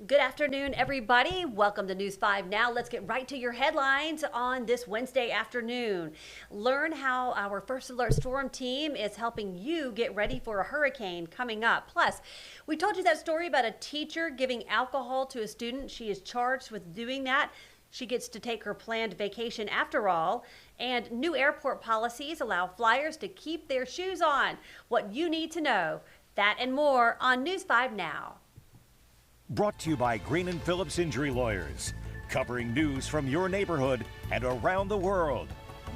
Good afternoon, everybody. Welcome to News 5 Now. Let's get right to your headlines on this Wednesday afternoon. Learn how our First Alert Storm team is helping you get ready for a hurricane coming up. Plus, we told you that story about a teacher giving alcohol to a student. She is charged with doing that. She gets to take her planned vacation after all. And new airport policies allow flyers to keep their shoes on. What you need to know, that and more on News 5 Now. Brought to you by Green & Phillips Injury Lawyers, covering news from your neighborhood and around the world.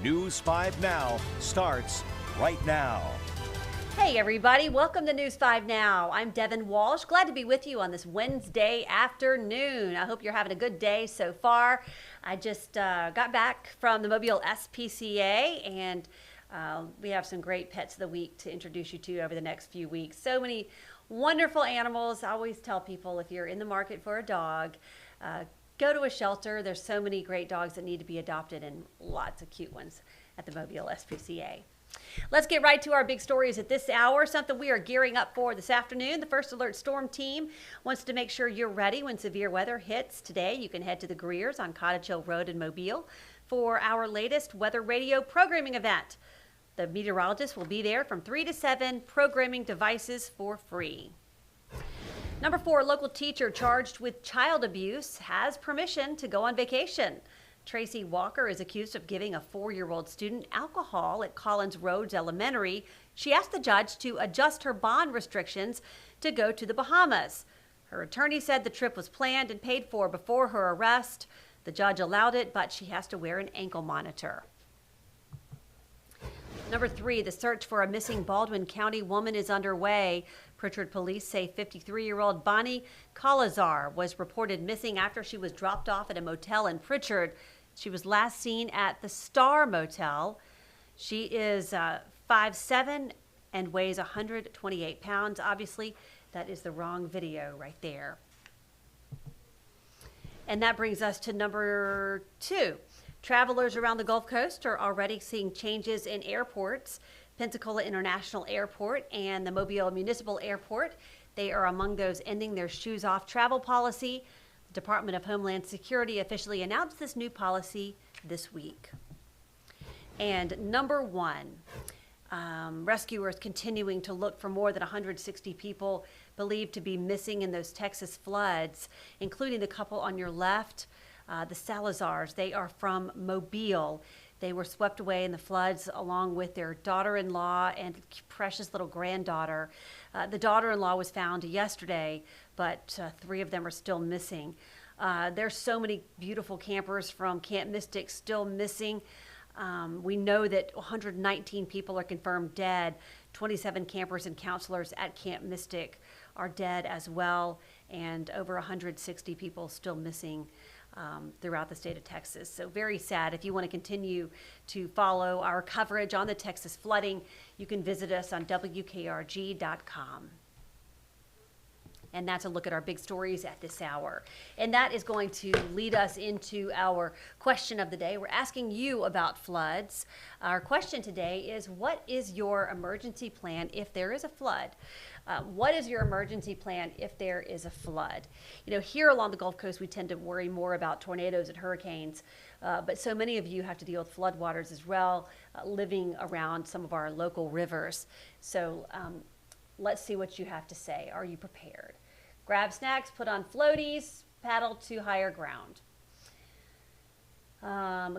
News 5 Now starts right now. Hey everybody, welcome to News 5 Now. I'm Devin Walsh, glad to be with you on this Wednesday afternoon. I hope you're having a good day so far. I just got back from the Mobile SPCA and we have some great pets of the week to introduce you to over the next few weeks. So many wonderful animals. I always tell people if you're in the market for a dog, go to a shelter. There's so many great dogs that need to be adopted and lots of cute ones at the Mobile SPCA. Let's get right to our big stories at this hour, something we are gearing up for this afternoon. The First Alert Storm team wants to make sure you're ready when severe weather hits today. You can head to the Greers on Cottage Hill Road in Mobile for our latest weather radio programming event. The meteorologist will be there from 3 to 7, programming devices for free. Number 4, local teacher charged with child abuse has permission to go on vacation. Tracy Walker is accused of giving a 4-year-old student alcohol at Collins Roads Elementary. She asked the judge to adjust her bond restrictions to go to the Bahamas. Her attorney said the trip was planned and paid for before her arrest. The judge allowed it, but she has to wear an ankle monitor. Number 3, the search for a missing Baldwin County woman is underway. Pritchard police say 53-year-old Bonnie Calazar was reported missing after she was dropped off at a motel in Pritchard. She was last seen at the Star Motel. She is 5'7" and weighs 128 pounds. Obviously, that is the wrong video right there. And that brings us to number 2. Travelers around the Gulf Coast are already seeing changes in airports. Pensacola International Airport and the Mobile Municipal Airport, they are among those ending their shoes off travel policy. The Department of Homeland Security officially announced this new policy this week. And number 1, rescuers continuing to look for more than 160 people believed to be missing in those Texas floods, including the couple on your left. The Salazars, they are from Mobile. They were swept away in the floods along with their daughter-in-law and precious little granddaughter. The daughter-in-law was found yesterday, but 3 of them are still missing. There's so many beautiful campers from Camp Mystic still missing. We know that 119 people are confirmed dead. 27 campers and counselors at Camp Mystic are dead as well, and over 160 people still missing throughout the state of Texas. So very sad. If you want to continue to follow our coverage on the Texas flooding, you can visit us on WKRG.com. And that's a look at our big stories at this hour. And that is going to lead us into our question of the day. We're asking you about floods. Our question today is, what is your emergency plan if there is a flood? What is your emergency plan if there is a flood? You know, here along the Gulf Coast, we tend to worry more about tornadoes and hurricanes, but so many of you have to deal with floodwaters as well, living around some of our local rivers. So let's see what you have to say. Are you prepared? Grab snacks, put on floaties, paddle to higher ground.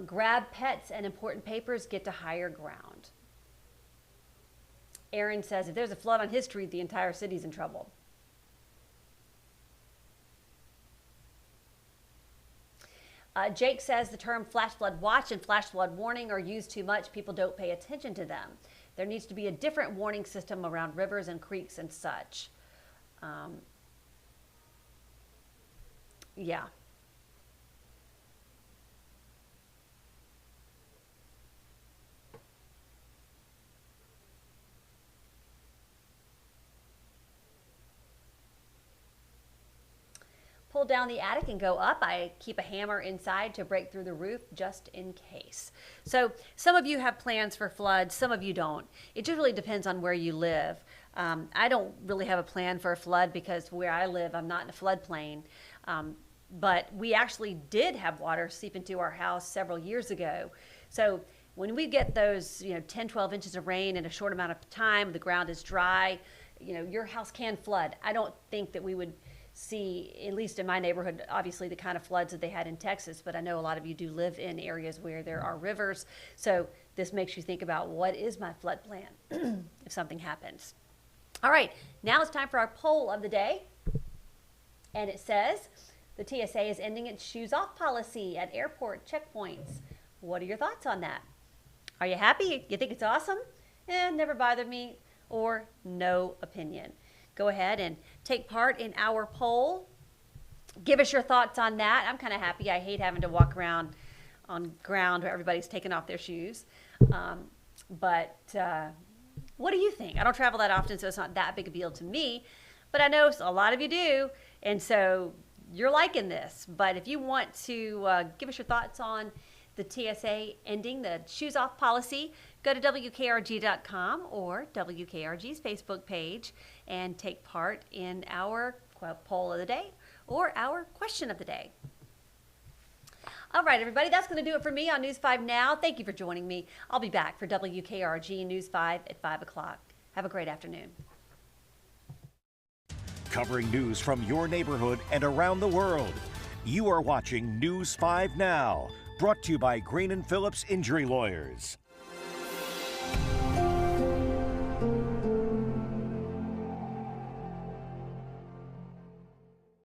Grab pets and important papers, get to higher ground. Aaron says if there's a flood on his street, the entire city's in trouble. Jake says the term flash flood watch and flash flood warning are used too much. People don't pay attention to them. There needs to be a different warning system around rivers and creeks and such. Yeah. pull down the attic and go up. I keep a hammer inside to break through the roof just in case. So some of you have plans for floods, some of you don't. It just really depends on where you live. I don't really have a plan for a flood because where I live, I'm not in a floodplain. But we actually did have water seep into our house several years ago. So when we get those, 10, 12 inches of rain in a short amount of time, the ground is dry, your house can flood. I don't think that we would see, at least in my neighborhood, obviously the kind of floods that they had in Texas, but I know a lot of you do live in areas where there are rivers. So this makes you think about, what is my flood plan if something happens? All right, now it's time for our poll of the day. And it says, the TSA is ending its shoes off policy at airport checkpoints. What are your thoughts on that? Are you happy? You think it's awesome? Never bothered me, or no opinion. Go ahead and take part in our poll. Give us your thoughts on that. I'm kind of happy. I hate having to walk around on ground where everybody's taking off their shoes. But what do you think? I don't travel that often, so it's not that big a deal to me. But I know a lot of you do, and so you're liking this. But if you want to give us your thoughts on the TSA ending the shoes off policy, go to WKRG.com or WKRG's Facebook page and take part in our poll of the day or our question of the day. All right, everybody, that's going to do it for me on News 5 Now. Thank you for joining me. I'll be back for WKRG News 5 at 5 o'clock. Have a great afternoon. Covering news from your neighborhood and around the world. You are watching News 5 Now, brought to you by Green & Phillips Injury Lawyers.